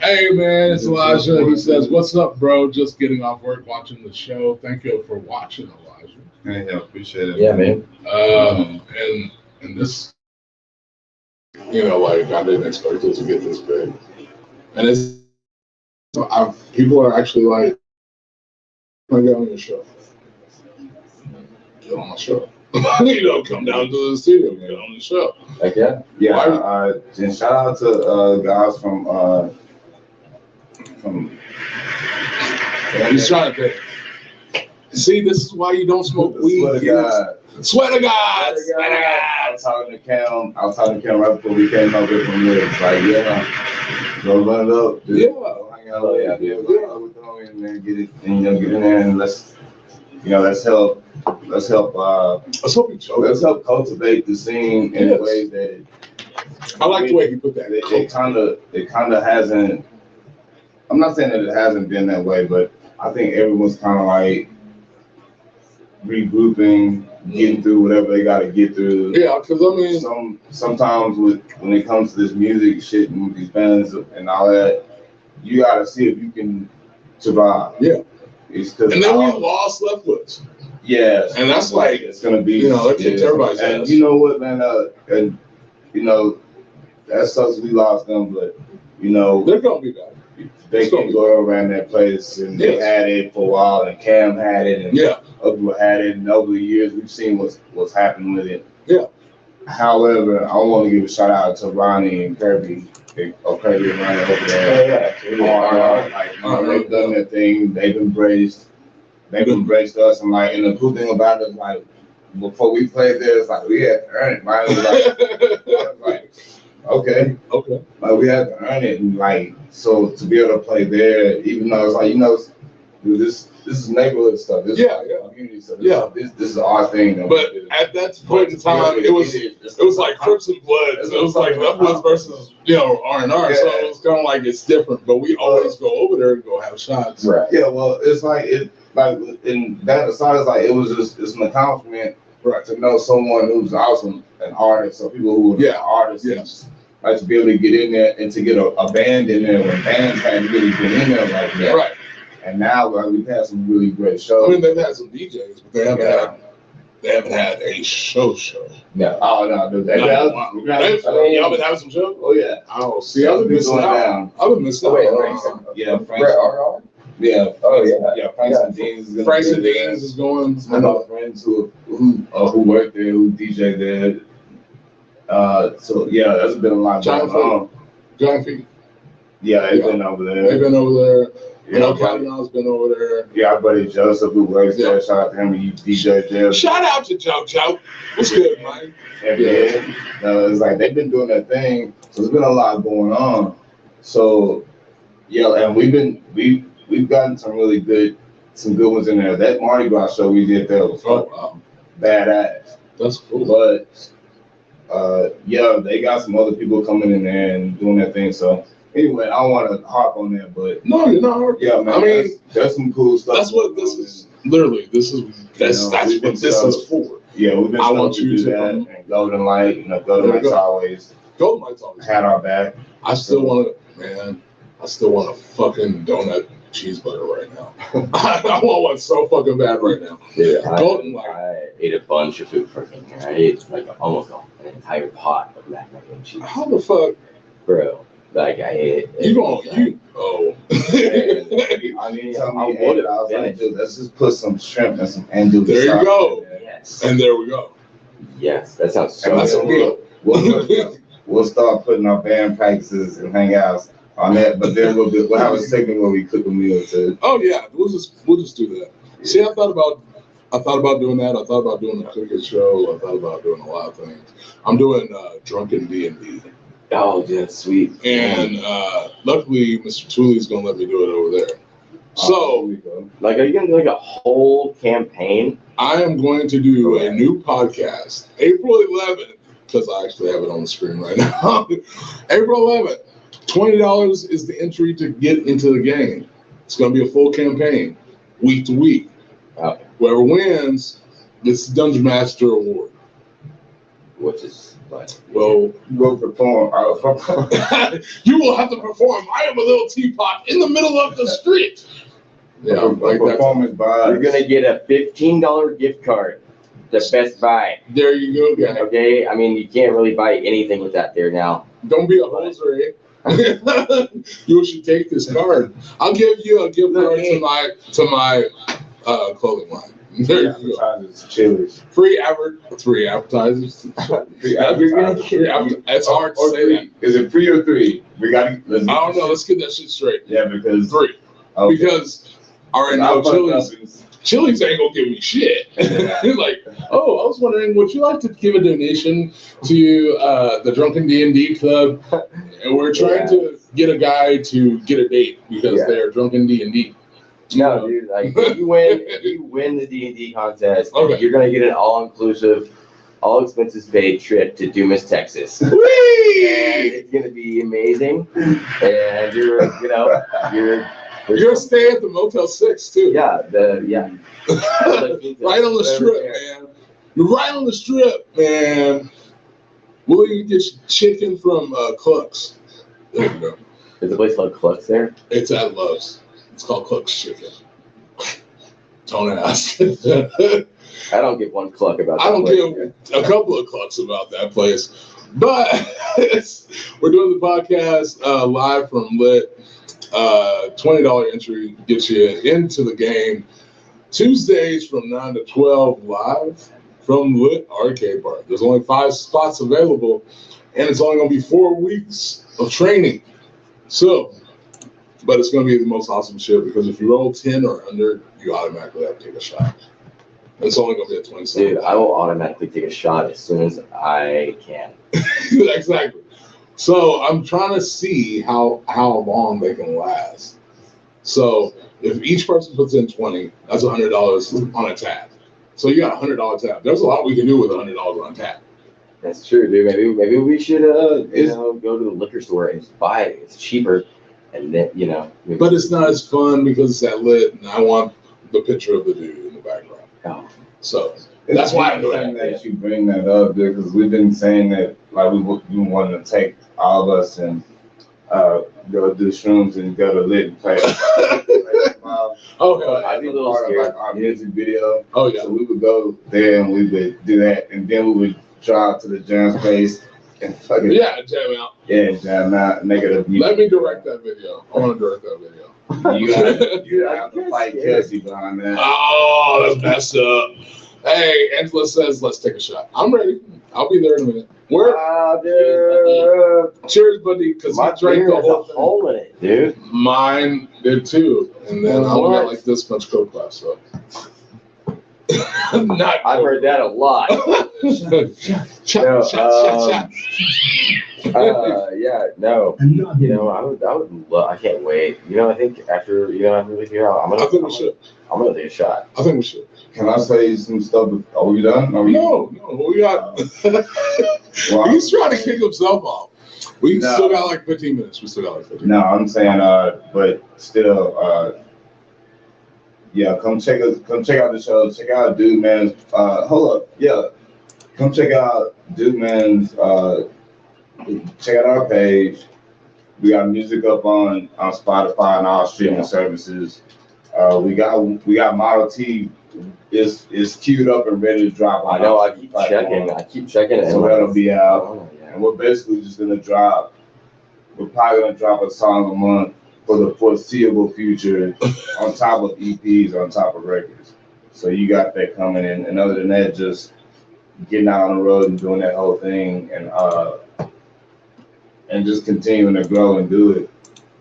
Hey, man, it's Elijah. He says, what's up, bro? Just getting off work, watching the show. Thank you for watching, Elijah. Yeah, appreciate it. Yeah, man. And this, like I didn't expect it to get this big. And people are actually like, I get on your show. Get on my show. Come down to the studio, get on the show. Heck yeah. Yeah, and shout out to guys from he's trying to See, this is why you don't smoke weed. Swear to God. Swear to God. I was talking to Cam right before we came up with from there. It's like, yeah, go run it up. Just go hang out with the homie and then get it, and get in there and let's help cultivate the scene in ways that. I like the way you put that. It kind of hasn't. I'm not saying that it hasn't been that way, but I think everyone's kind of like regrouping, getting through whatever they got to get through. Yeah, because I mean, sometimes when it comes to this music shit and these bands and all that, you got to see if you can survive. Yeah. And then we lost Leftwoods. Yeah. And that's like, it's gonna be, it kicked everybody's ass. And you know what, man? And you know, that sucks we lost them, but you know, they're gonna be back. They can go around that place, and they had it for a while, and Cam had it, and other people had it, and over the years we've seen what's happening with it. Yeah. However, I want to give a shout out to Ronnie and Kirby. Kirby and Ronnie over there. They've done their thing. They've embraced us, and like, and the cool thing about it is like, before we played there, it's like we had to earn it. Mine was like okay, like we had to earn it, and like, so to be able to play there, even though it's like, dude, this is neighborhood stuff. This is community stuff. This is our thing. But at that point in time, it was like Crips and Bloods. It was like Leftwoods versus R&R. So it was kind of like it's different. But we always go over there and go have shots. Right. Yeah. Well, it's like in that aside, it's like it's an accomplishment. Right. To know someone who's also an artist, or people who are artists, like to be able to get in there and to get a band in there when bands hadn't really been in there like that. Right. And now we've had some really great shows. I mean, they've had some DJs, but they haven't had a show. No. Oh no, y'all been having some shows? Oh yeah. Oh, see, I've been missing out. I've been missing out. Yeah, Frank. Yeah. Oh yeah. Yeah, Franks and Deans is going. I know friends who work there, who DJ there. So yeah, there's been a lot going on. John Feet. Yeah, they've been over there. Cavanaugh's been over there. Yeah, our buddy Joseph who works there. Shout out to him. He DJed there. Shout out to Joe. What's good, Mike? It's like they've been doing their thing. So there's been a lot going on. So yeah, and we've gotten some good ones in there. That Mardi Gras show we did there was badass. That's cool. But they got some other people coming in there and doing their thing. So anyway, I don't want to harp on that, but no, you're not harping. Yeah, man. I mean, there's some cool stuff. That's what this is. Literally, this is what this is for. Yeah, we've been. I want you to do that. And Golden Light, Golden Light's always. Golden Light's always had our back. I still want a fucking donut cheeseburger right now. I want one so fucking bad right now. Yeah, I ate a bunch of food for me. I ate like almost an entire pot of mac and cheese. How the fuck, bro? Like I ate. I mean, I was like, dude, let's just put some shrimp and some andouille. There you go. Yes. And there we go. Yes, that sounds so good. We'll start putting our band practices and hangouts on that, but then we'll have a segment where we cook a meal too. Oh yeah, we'll just do that. Yeah. See, I thought about doing that. I thought about doing a cooking show. I thought about doing a lot of things. I'm doing drunken D&D. Oh yeah, sweet. And luckily, Mr. Tooley's gonna let me do it over there. So, like, are you gonna do like a whole campaign? I am going to do a new podcast, April 11th, because I actually have it on the screen right now. April 11th. $20 is the entry to get into the game. It's going to be a full campaign, week to week. Okay. Whoever wins gets the Dungeon Master Award. Which is like, well, you will perform. You will have to perform. I am a little teapot in the middle of the street. Yeah, like performance by. You're gonna get a $15 gift card to Best Buy. There you go, guys. Okay, I mean you can't really buy anything with that there now. Don't be a hoser, eh? You should take this card. I'll give you a gift card to my clothing line. There you go. Chili's. Free advertisers. It's hard to say that. Is it free or three? I don't know. Let's get that shit straight. Yeah, because 3. Okay. Because all right now, Chili's ain't gonna give me shit. Like, oh, I was wondering, would you like to give a donation to the Drunken D&D Club? And we're trying to get a guy to get a date because they're drunken D&D. No, dude, like you win the D&D contest. Okay. You're gonna get an all-inclusive, all expenses paid trip to Dumas, Texas. Whee! And it's gonna be amazing. And you're gonna stay at the Motel 6 too. Yeah, right on the strip, man. You're right on the strip, man. Will you get chicken from Cluck's? There you go. There's a place called Cluck's there? It's at Love's. It's called Cluck's Chicken. Don't ask. I don't give one cluck about that. I don't give a couple of clucks about that place. But we're doing the podcast live from Lit. $20 entry gets you into the game. Tuesdays from 9 to 12 live from Lit Arcade Bar. There's only 5 spots available, and it's only going to be 4 weeks of training. So, but it's going to be the most awesome shit because if you roll 10 or under, you automatically have to take a shot. It's only going to be at 27. Dude, I will automatically take a shot as soon as I can. Exactly. So I'm trying to see how long they can last. So if each person puts in 20, that's $100 on a tab. So you got $100 tab. There's a lot we can do with $100 on tap. That's true, dude. Maybe we should go to the liquor store and just buy it. It's cheaper, and then But it's not as fun because it's at Lit, and I want the picture of the dude in the background. Oh. So that's why I'm doing that. You bring that up, dude, because we've been saying that like we wanted to take all of us and go do shrooms and go to Lit and play. Okay, I'd be a little part of like our music video. Oh yeah. So we would go there and we would do that, and then we would drive to the jam space and fucking jam out. Yeah, jam out. And they got Let me direct that video. I want to direct that video. You have to fight Kelsey behind that. Oh, that's messed up. Hey, Angela says, let's take a shot. I'm ready. I'll be there in a minute. Cheers, buddy, because I drank the whole thing. Hole in it, dude. Mine did too. And then I only got like this much Coke left, so. I've heard that a lot. I can't wait. I think after we leave here, I'm gonna take a shot. I think we should. Can I say some stuff? Are we done? No, we got. He's trying to kick himself off. We still got like 15 minutes. No, I'm saying, but still, come check out the show. Check out DudeMan's. Hold up, come check out DudeMan's. Check out our page. We got music up on Spotify and all streaming services. We got Model T is queued up and ready to drop. I know. I keep checking it. So that'll be out, and we're basically just gonna drop. We're probably gonna drop a song a month for the foreseeable future, on top of EPs, on top of records. So you got that coming in, and other than that, just getting out on the road and doing that whole thing, and just continuing to grow and do it.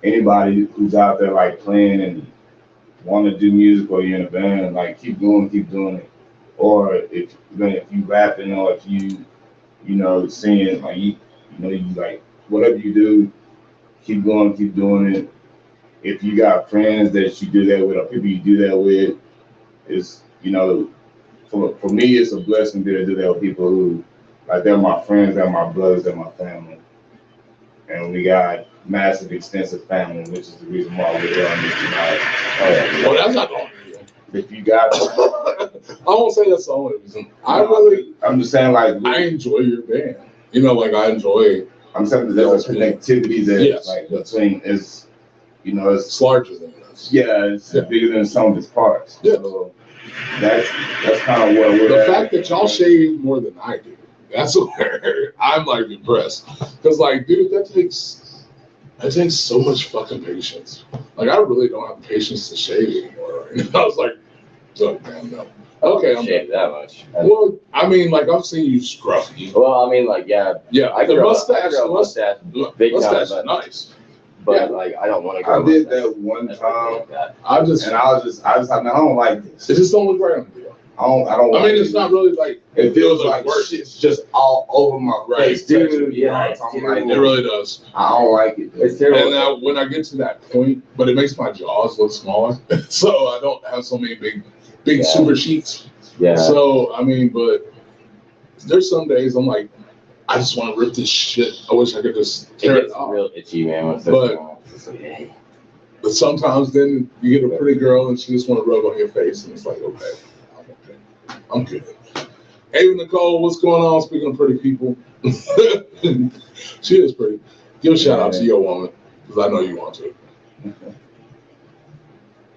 Anybody who's out there like playing and want to do music, or you're in a band, like keep doing it. Or if you rapping, or if you singing, like you like whatever you do, keep going, keep doing it. If you got friends that you do that with, or people you do that with, it's for me, it's a blessing to do that with people who, like, they're my friends, they're my brothers, they're my family, and we got massive, extensive family, which is the reason why we're here on this tonight. Well, that's not the only reason. If you got, I won't say that's the only reason. I'm just saying, like, I enjoy your band. I enjoy. I'm saying there's a connectivity there, between it's larger than us. It's bigger than some of its parts. Yeah. So that's kind of where we're at. The fact that y'all shave more than I do, that's where I'm like impressed. Because dude, that takes so much fucking patience. I really don't have the patience to shave anymore. I was like, look, man, no. Okay, I'm shave that much. Well, I've seen you scruffy. Well, yeah. The mustache, big mustache is nice. but like I don't want to go. I did that one time. I just I don't like this. It just don't look right on me. I don't. I mean, it's not really like it feels like shit's just all over my face, dude. Yeah, it really does. I don't like it. It's terrible. And now when I get to that point, but it makes my jaws look smaller, so I don't have so many big super sheets. Yeah. So I mean, but there's some days I'm like, I just want to rip this shit. I wish I could just tear it off. Real itchy, man. But sometimes then you get a pretty girl and she just want to rub on your face, and it's like, okay, I'm good. Ava Nicole, what's going on? Speaking of pretty people, she is pretty. Give a shout out to your woman, because I know you want to.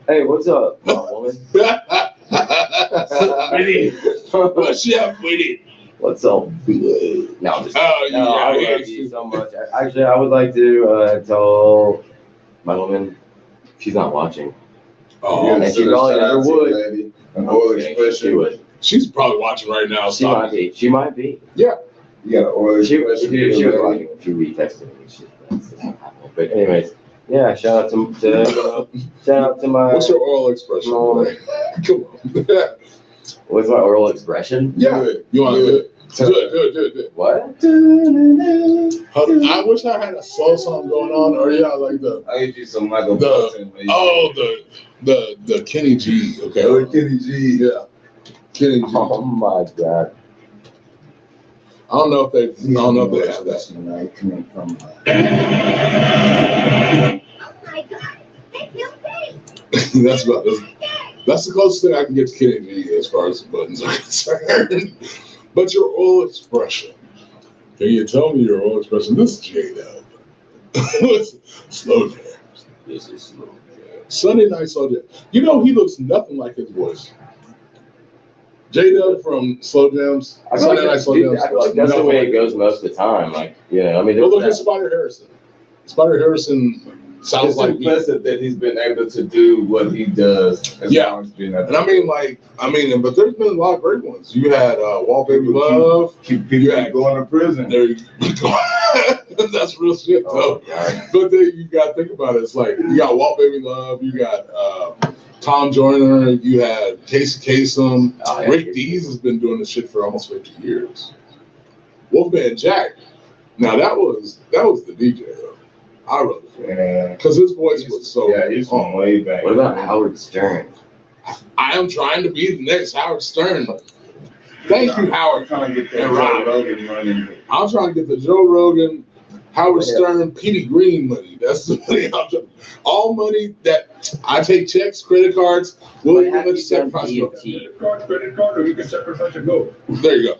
Hey, what's up, my woman? What's up with it? What's up, bitch? No, I'm just I love you so much. Actually, I would like to tell my woman she's not watching. Oh, and she probably never would. An oil expression. She would. She's probably watching right now. She might be. She might be. Yeah. You got an oil expression. She was watching. She retexted me. But anyways, yeah. Shout out to my. What's your oral expression? Come on. What's my oral expression? Yeah. You want to do it? Do it. What? I wish I had a slow song going on, or like the. I get you some Michael. The Kenny G. Okay. Oh, Kenny G. Yeah. Kenny G. Oh my God. I don't know if they have that. Coming from. That's the closest thing I can get to Kenny G as far as the buttons are concerned. But your oral expression. Can you tell me your oral expression? This is J-Dub. Slow jams. This is slow jam. Sunday night slow jam. You know he looks nothing like his voice. J-Dub from Slow Jams. Sunday night slow jams. I feel like that's the way it goes most of the time. Like, I mean. Well, look at Spider Harrison. Spider Harrison sounds like impressive that he's been able to do what he does. Yeah, and but there's been a lot of great ones. You had Walt Baby Love. You had going to prison. There you go. That's real shit though. But then you got to think about it. It's like you got Walt Baby Love. You got Tom Joyner. You had Casey Kasem. Rick Dees has been doing this shit for almost 50 years. Wolfman Jack. Now that was the DJ though. I really think. Because his voice was so. Yeah, he's from way back. What about Howard Stern? I am trying to be the next Howard Stern. Thank you, Howard. I'm trying to get that Joe Rogan money. I'm trying to get the Joe Rogan, Howard Stern, Petey Green money. That's the money I'm trying. All money that I take checks, credit cards. Will you let you sacrifice your credit card, or you can sacrifice your gold? There you go.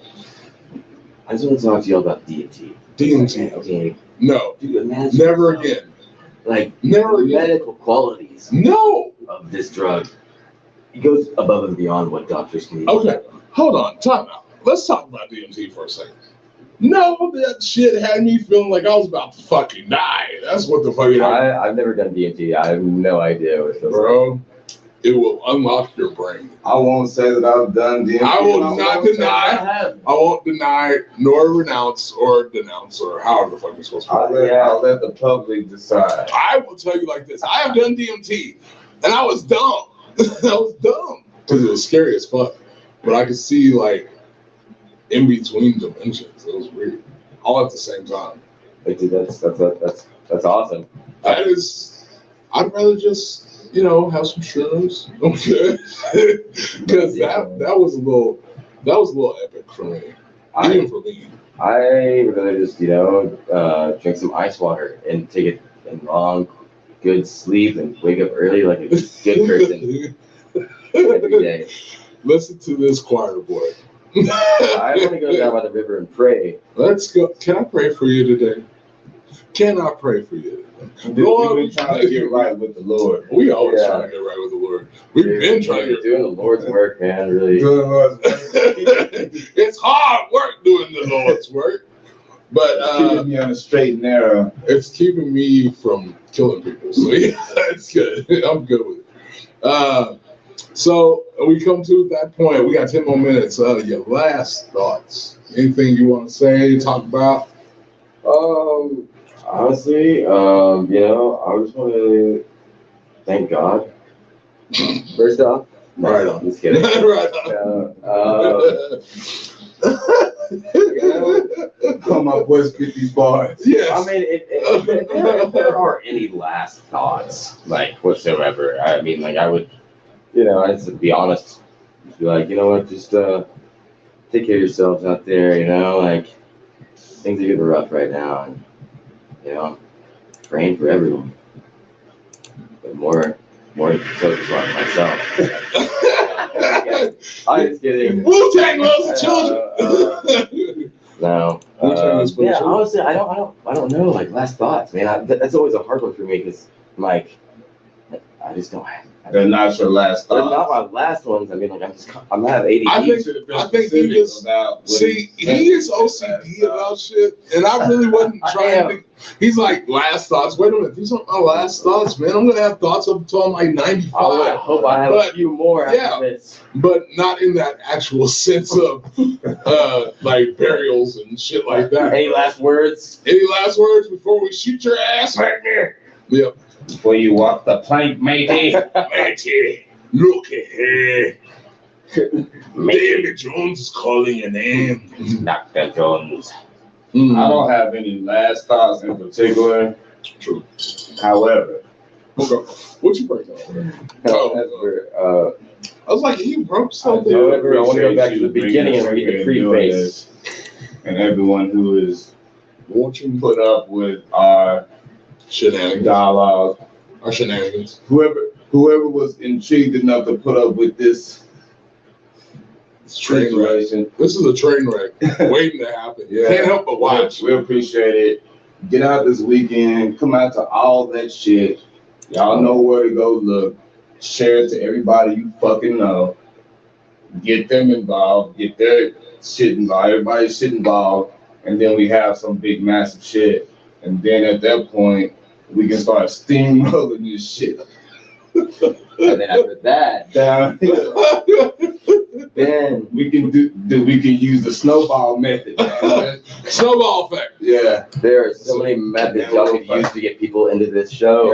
I just want to talk to you about DMT. DMT. Okay. No. Dude, never again. Like never again. Medical qualities. No. Of this drug. It goes above and beyond what doctors can do. Okay. Hold on. Time out. Let's talk about DMT for a second. No, that shit had me feeling like I was about to fucking die. That's what the fuck it is. I've never done DMT. I have no idea what it feels like. It will unlock your brain. I won't say that I've done DMT. I will not deny. I won't deny, nor renounce, or denounce, or however the fuck you're supposed to. I'll let the public decide. I will tell you like this: I have done DMT, and I was dumb. I was dumb because it was scary as fuck. But I could see like in between dimensions. It was weird, all at the same time. Like, dude, that's awesome. That is. I'd rather just. Have some shrooms. Okay. Because that was a little epic for me. Even for me. I would rather just, drink some ice water and take a long, good sleep and wake up early like a good person every day. Listen to this choir boy. I want to go down by the river and pray. Let's go. Can I pray for you today? Can I pray for you? Lord, we've been trying to get right with the Lord. We always trying to get right with the Lord. We've been trying to get doing the Lord's work, man. Really, it's hard work doing the Lord's work, but keeping me on the straight and narrow. It's keeping me from killing people. So yeah, it's good. I'm good with it. So we come to that point. We got 10 more minutes. Your last thoughts? Anything you want to say? Talk about? Honestly, I just want to thank God. First off, Right on. Just kidding. Right on. My boys get these bars. Yes. I mean, if there are any last thoughts, like whatsoever, I mean, like I would, I'd just be honest, be like, you know what, just take care of yourselves out there, like things are getting rough right now, and praying for everyone, but more focus on myself. I'm just kidding. Wu-Tang loves the children. No. Yeah, honestly, I don't know. Like last thoughts, man. That's always a hard one for me because, like, I just don't have. They're not your last They're thoughts. not my last ones. I mean, like I'm have ADD. I think he just he is OCD about shit, and I really wasn't trying to. He's like last thoughts. Wait a minute, these aren't my last thoughts, man. I'm gonna have thoughts up until I'm like 95. I hope I have a few more after this. But not in that actual sense of like burials and shit like that. Any last words? Any last words before we shoot your ass right there? Yep. Before you walk the plank, matey. Matey, look ahead. David Jones is calling your name. Dr. Jones. I don't have any last thoughts in particular. True. However, what you break on? I was like, you broke something. However, I want to go back to the beginning and read the preface. And everyone who is watching put up with our shenanigans. Dialogue. Our shenanigans. Whoever was intrigued enough to put up with this train wreck. This is a train wreck waiting to happen. Yeah. Can't help but watch. We appreciate it. Get out this weekend. Come out to all that shit. Y'all know where to go look. Share it to everybody you fucking know. Get them involved. Get their shit involved. Everybody's shit involved. And then we have some big, massive shit. And then at that point, we can start steamrolling this shit. And then after that, down here, then we can we can use the snowball method. Man. Snowball effect. Yeah. There are so many methods y'all could use to get people into this show.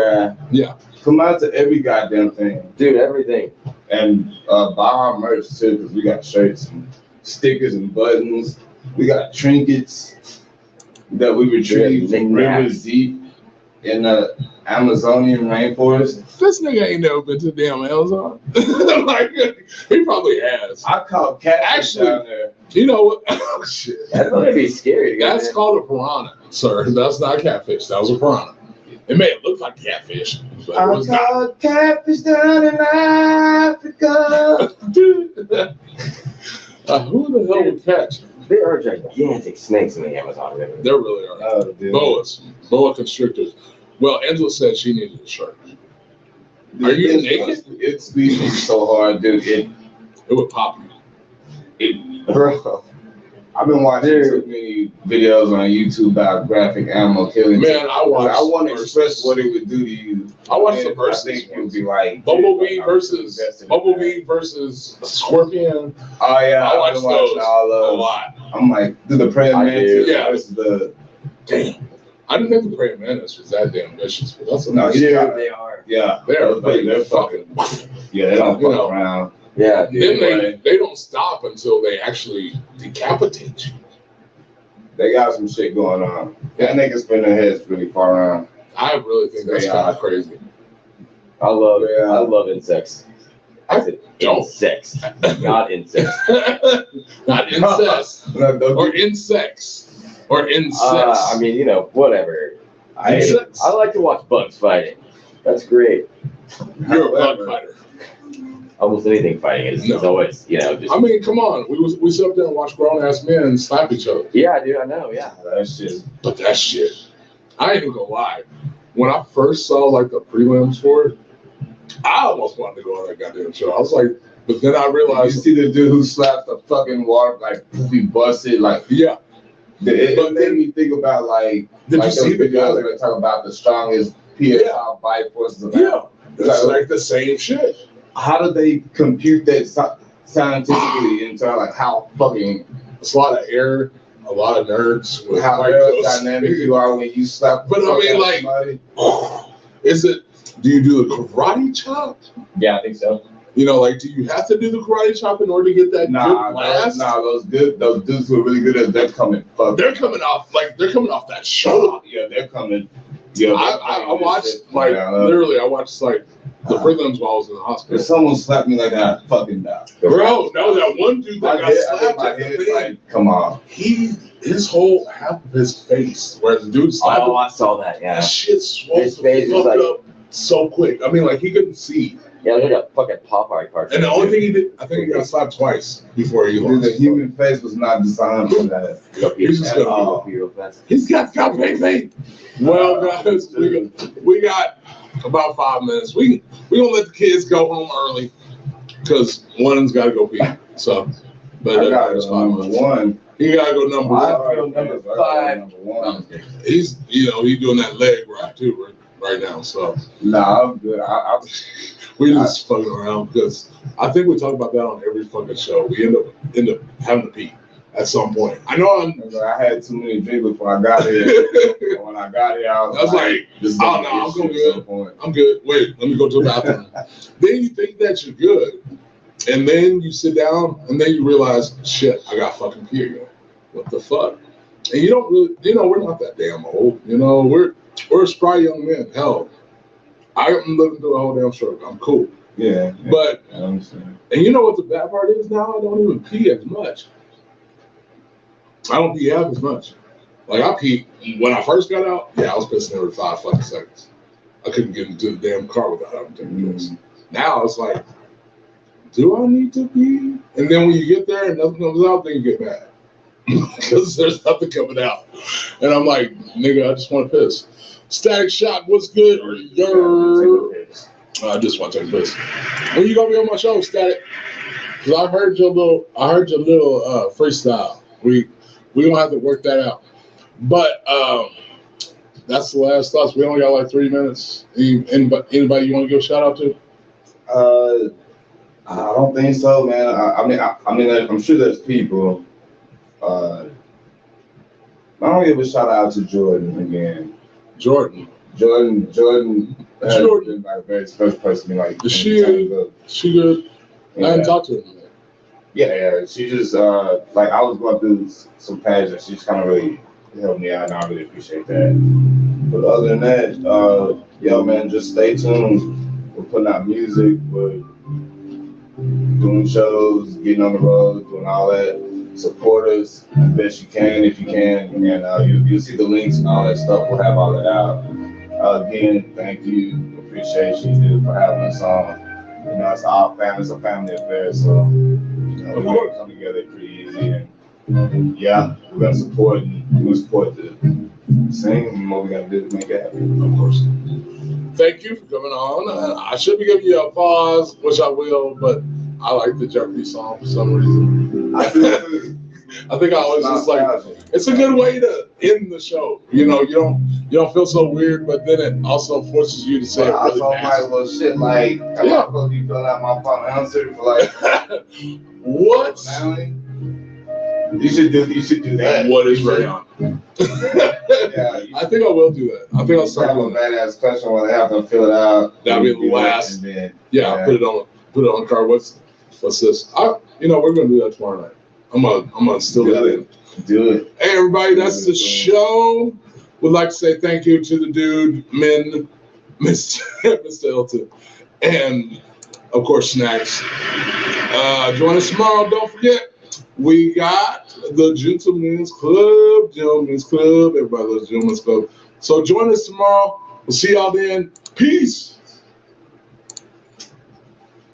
Yeah. Come out to every goddamn thing. Dude, everything. And buy our merch too, because we got shirts and stickers and buttons. We got trinkets that we retrieved from rivers deep in the Amazonian rainforest. This nigga ain't never been to the damn Amazon. Like, he probably has. I caught catfish down there. You know what? Oh, shit. That's gonna be scary. That's called a piranha, sir. That's not catfish. That was a piranha. It may have looked like catfish, but it was not. Catfish down in Africa. Who the hell would catch? There are gigantic snakes in the Amazon River. There really are. Boa constrictors. Well, Angela said she needed a shirt. Are you naked? It squeezed me so hard, dude. It would pop you. Bro, I've been watching too many videos on YouTube about graphic animal killing. Man, I want to express what it would do to you. I watched the verses. I think it would be like Bumblebee versus Scorpion. Oh yeah, I watched those a lot. I'm like, the praying mantis versus the. Damn. I didn't think the praying mantis was that damn vicious, but that's no, they are. Yeah, they're fucking. Yeah, they don't fuck around. Yeah, dude. Then they don't stop until they actually decapitate you. They got some shit going on. That nigga spin their heads pretty far around. I really think that's kind of crazy. I love insects. I said insects, not insects. Not incest. Or insects. Or insects. I mean, whatever. I like to watch bugs fighting. That's great. You're a bug fighter. Almost anything fighting is always, just. I mean, come on. We sit up there and watch grown ass men slap each other. Yeah, dude, I know, yeah. But that shit, I ain't even gonna lie. When I first saw like the prelims for it, I almost wanted to go on that goddamn show. I was like, but then I realized. You see the dude who slapped the fucking water, like, he busted, like. Yeah. It made me think about, like. Did you see the guy that talk about the strongest PSI bite forces of It's like the same shit. How do they compute that scientifically into like how fucking it's a lot of air a lot of nerds with how like dynamic you are when you slap. But I mean, like, is it? Do you do the karate chop? Yeah, I think so. You know, like, do you have to do the karate chop in order to get that good blast? Those dudes who are really good at they're coming off that shot. Yeah, they're coming. Yeah, I watched literally. I watched like the prelims while I was in the hospital. If someone slapped me like that, I'd fucking die. Bro, no, that one dude that got slapped at the thing. Like, come on. His whole half of his face, where the dude slapped him. Oh, I saw that. Yeah. That shit swelled His face was like up so quick. I mean, like he couldn't see. Yeah, look at that fucking Popeye cartoon. And the only thing he did, I think he got slapped twice before he lost. The human face was not designed for that. He's just he's got cupcake. Well, guys, we got about 5 minutes. We gonna let the kids go home early because one of them's got to go pee. So, but I got number one. He gotta go number one. Number 5. Number one. He's doing that leg rock too right now. So nah, I'm good. We just fucking around because I think we talk about that on every fucking show. We end up having to pee at some point. I know I had too many drinks before I got here. When I got here, I was like, oh no, I'm good. I'm good. Wait, let me go to the bathroom. Then you think that you're good, and then you sit down, and then you realize, shit, I got fucking pee again. What the fuck? And you don't really, we're not that damn old. We're spry young men. Hell, I'm living through a whole damn stroke. I'm cool. Yeah. But I understand. And you know what the bad part is now? I don't even pee as much. I don't pee half as much. Like I pee when I first got out. Yeah, I was pissing every 5 fucking seconds. I couldn't get into the damn car without having to take a piss. Now it's like, do I need to pee? And then when you get there and nothing comes out, then you get mad because there's nothing coming out. And I'm like, nigga, I just want to piss. Static Shock, what's good? I just want to take a piss. When you gonna be on my show, Static? Because I heard your little freestyle. We gonna have to work that out. But that's the last thoughts. We only got like 3 minutes. Anybody you want to give a shout out to? I don't think so, man. I mean, I'm sure there's people. I don't give a shout out to Jordan again. Jordan has been like a very special person. Like, is she good? Yeah. I haven't talked to her. Yeah. She just like I was going through some pageants. She just kind of really helped me out, and I really appreciate that. But other than that, yo, man, just stay tuned. We're putting out music. We're doing shows, getting on the road, doing all that. Support us as best you can, if you can, and you'll see the links and all that stuff. We'll have all that out. Again, thank you. Appreciate you, dude, for having us on. It's our family. It's a family affair, so we're gonna come together pretty easy. And yeah, we're gonna support the sing and what we gotta do to make it happen. Of course. Thank you for coming on. I should be giving you a pause, which I will, but I like the Jeopardy song for some reason. I think I always just like, it's a good way to end the show. You don't feel so weird, but then it also forces you to say it really fast. Well, shit, like, I'm not supposed to be filling out my phone answer for like, what? You should do that. What is Rayon? Yeah, I think I will do that. I think I'll start doing that. Badass question where they have to fill it out. That'll be the last. Then, put it on the card. What's this? We're gonna do that tomorrow night. I'm gonna still that in. Do it. Hey everybody, that's the show. Would like to say thank you to the DudeMan, Mr. Hilton, and of course Snacks. Join us tomorrow. Don't forget, we got the Gentlemen's Club. Everybody loves Gentlemen's Club. So join us tomorrow. We'll see y'all then. Peace.